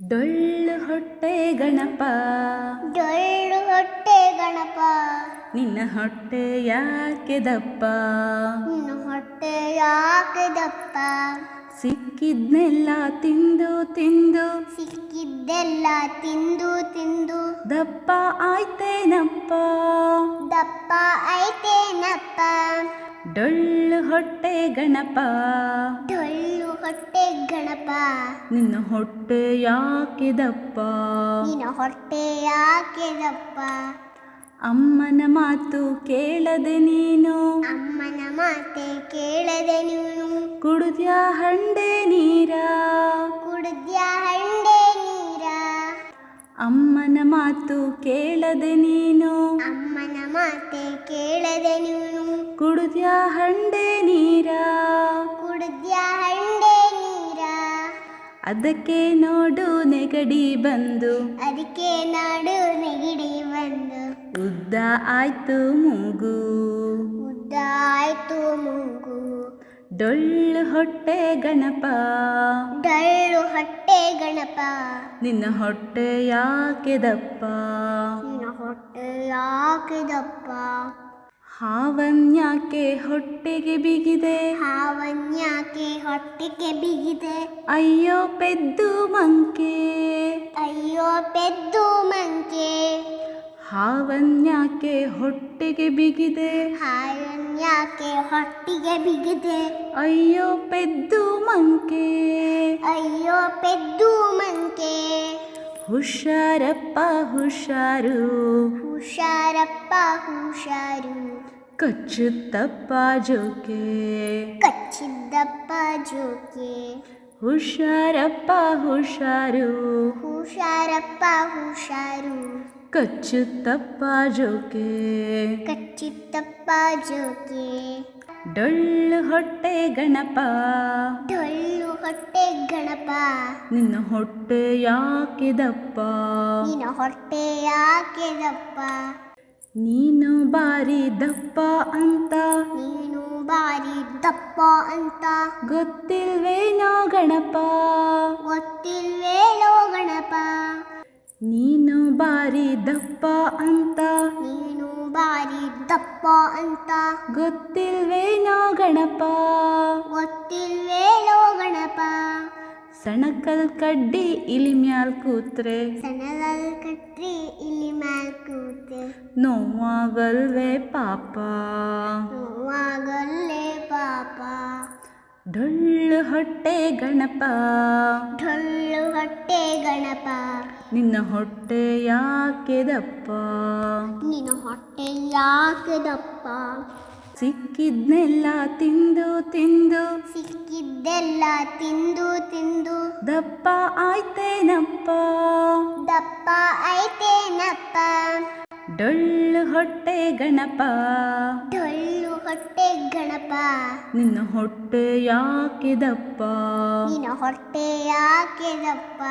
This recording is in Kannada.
ಡೊಳ್ಳು ಹೊಟ್ಟೆ ಗಣಪ, ಡೊಳ್ಳು ಹೊಟ್ಟೆ ಗಣಪ, ನಿನ್ನ ಹೊಟ್ಟೆ ಯಾಕೆ ದಪ್ಪ, ನಿನ್ನ ಹೊಟ್ಟೆ ಯಾಕೆ ದಪ್ಪ, ಸಿಕ್ಕಿದ್ನೆಲ್ಲ ತಿಂದು ತಿಂದು, ಸಿಕ್ಕಿದ್ದೆಲ್ಲ ತಿಂದು ತಿಂದು, ದಪ್ಪ ಆಯ್ತೇನಪ್ಪ, ದಪ್ಪ ಐತೇನಪ್ಪ. ಡೊಳ್ಳು ಹೊಟ್ಟೆ ಗಣಪ, ಡೊಳ್ಳು ಹೊಟ್ಟೆ ಗಣಪ, ನಿನ್ನ ಹೊಟ್ಟೆ ಯಾಕೆ ದಪ್ಪ, ನಿನ್ನ ಹೊಟ್ಟೆ ಯಾಕೆ ದಪ್ಪ. ಅಮ್ಮನ ಮಾತು ಕೇಳದೆ ನೀನು, ಅಮ್ಮನ ಮಾತೆ ಕೇಳದೆ ನೀನು, ಕುಡಿದ್ಯಾ ಹಂಡೆ ನೀರ, ಕುಡಿದ್ಯಾ ಹಂಡೆ ನೀರ. ಅಮ್ಮನ ಮಾತು ಕೇಳದೆ ನೀನು, ಅಮ್ಮನ ಮಾತೆ ಕೇಳದೆ ನೀನು, ಕುಡಿದ್ಯಾ ಹಂಡೆ ನೀರ, ಕುಡಿದ್ಯಾ ಹಂಡೆ ನೀರ. ಅದಕ್ಕೆ ನೋಡು ನೆಗಡಿ ಬಂದು, ಅದಕ್ಕೆ ನಾಡು ನೆಗಡಿ ಬಂದು, ಉದ್ದ ಆಯ್ತು ಮೂಗು, ಉದ್ದ ಆಯ್ತು ಮೂಗು. ಡೊಳ್ಳು ಹೊಟ್ಟೆ ಗಣಪ, ಡೊಳ್ಳು ಹೊಟ್ಟೆ ಗಣಪ, ನಿನ್ನ ಹೊಟ್ಟೆ ಯಾಕೆ ದಪ್ಪ, ನಿನ್ನ ಹೊಟ್ಟೆ ಯಾಕೆ ದಪ್ಪ. ಹಾವನ್ಯಾಕೆ ಹೊಟ್ಟೆಗೆ ಬಿಗಿದೆ, ಹಾವನ್ಯಾಕೆ ಹೊಟ್ಟೆಗೆ ಬಿಗಿದೆ, ಅಯ್ಯೋ ಪೆದ್ದು ಮಂಕೆ, ಅಯ್ಯೋ ಪೆದ್ದು ಮಂಕೆ. ಹಾವನ್ಯಾಕೆ ಹೊಟ್ಟೆಗೆ ಬಿಗಿದೆ, ಹಾವನ್ಯಾಕೆ ಹೊಟ್ಟೆಗೆ ಬಿಗಿದೆ, ಅಯ್ಯೋ ಪೆದ್ದು ಮಂಕೆ, ಅಯ್ಯೋ ಪೆದ್ದು ಮಂಕೆ. ಹುಷಾರಪ್ಪ ಹುಷಾರು, ಹುಷಾರಪ್ಪ ಹುಷಾರು, ಕಚ್ಚುತ್ತಪ್ಪ ಜೋಕೆ, ಕಚ್ಚಿದ್ದಪ್ಪ ಜೋಕೆ. ಹುಷಾರಪ್ಪ ಹುಷಾರು, ಹುಷಾರಪ್ಪ ಹುಷಾರು, ಕಚ್ಚುತ್ತಪ್ಪ ಜೋಕೆ. ಕಚ್ಚಿದ್ದಪ್ಪ ಜೋಕೆ. ಡೊಳ್ಳು ಹೊಟ್ಟೆ ಗಣಪ, ಡೊಳ್ಳು ಹೊಟ್ಟೆ ಗಣಪ, ನಿನ್ನ ಹೊಟ್ಟೆ ಯಾಕೆ ದಪ್ಪ, ನಿನ್ನ ಹೊಟ್ಟೆ ಯಾಕೆ ದಪ್ಪ. ನೀನು ಬಾರಿ ದಪ್ಪ ಅಂತ, ನೀನು ಬಾರಿ ದಪ್ಪ ಅಂತ, ಗೊತ್ತಿಲ್ವೇನೋ ಗಣಪ, ಗೊತ್ತಿಲ್ವೇನೋ ಗಣಪ. ನೀನು ಬಾರಿ ದಪ್ಪ ಅಂತ, ನೀನು ಬಾರಿ ದಪ್ಪ ಅಂತ, ಗೊತ್ತಿಲ್ವೇನೋ ಗಣಪ, ಗೊತ್ತಿಲ್ವೇನೋ ಗಣಪ. ಸಣಕಲ್ ಕಡ್ಡಿ ಇಲಿ ಮ್ಯಾಲ್ ಕೂತ್ರೆ, ಸಣ್ಣಗಲ್ ಕಟ್ರಿ ಇಲ್ಲಿ ಮ್ಯಾಲ್ ಕೂತೆ, ನೋವಾಗಲ್ವೇ ಪಾಪ, ನೋವಾಗಲ್ಲೇ ಪಾಪ. ಡೊಳ್ಳು ಹೊಟ್ಟೆ ಗಣಪ, ಡೊಳ್ಳು ಹೊಟ್ಟೆ ಗಣಪ, ನಿನ್ನ ಹೊಟ್ಟೆ ಯಾಕೆ ದಪ್ಪ, ನಿನ್ನ ಹೊಟ್ಟೆ ಯಾಕೆ ದಪ್ಪ. ಸಿಕ್ಕಿದ್ನೆಲ್ಲ ತಿಂದು ತಿಂದು, ಸಿಕ್ಕಿದ್ದೆಲ್ಲ ತಿಂದು ತಿಂದು, ದಪ್ಪ ಆಯ್ತೇನಪ್ಪ, ದಪ್ಪ ಐತೇನಪ್ಪ. ಡೊಳ್ಳು ಹೊಟ್ಟೆ ಗಣಪ, ಡೊಳ್ಳು ಹೊಟ್ಟೆ ಗಣಪ, ನಿನ್ನ ಹೊಟ್ಟೆ ಯಾಕೆ ದಪ್ಪ, ನಿನ್ನ ಹೊಟ್ಟೆ ಯಾಕೆ ದಪ್ಪ.